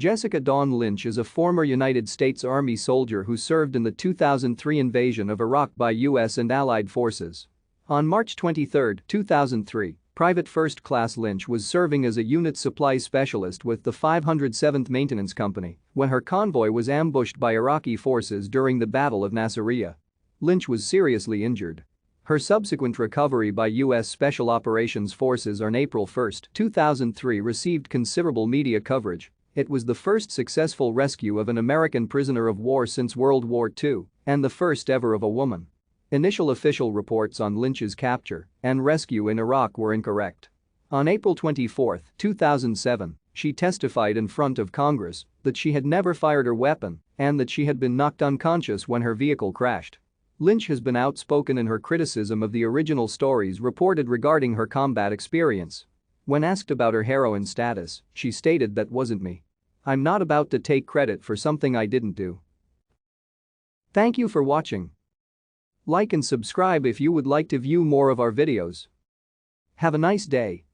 Jessica Dawn Lynch is a former United States Army soldier who served in the 2003 invasion of Iraq by U.S. and Allied forces. On March 23, 2003, Private First Class Lynch was serving as a unit supply specialist with the 507th Maintenance Company when her convoy was ambushed by Iraqi forces during the Battle of Nasiriyah. Lynch was seriously injured. Her subsequent recovery by U.S. Special Operations Forces on April 1, 2003 received considerable media coverage. It was the first successful rescue of an American prisoner of war since World War II and the first ever of a woman. Initial official reports on Lynch's capture and rescue in Iraq were incorrect. On April 24, 2007, she testified in front of Congress that she had never fired her weapon and that she had been knocked unconscious when her vehicle crashed. Lynch has been outspoken in her criticism of the original stories reported regarding her combat experience. When asked about her heroine status, she stated, "That wasn't me. I'm not about to take credit for something I didn't do." Thank you for watching. Like and subscribe if you would like to view more of our videos. Have a nice day.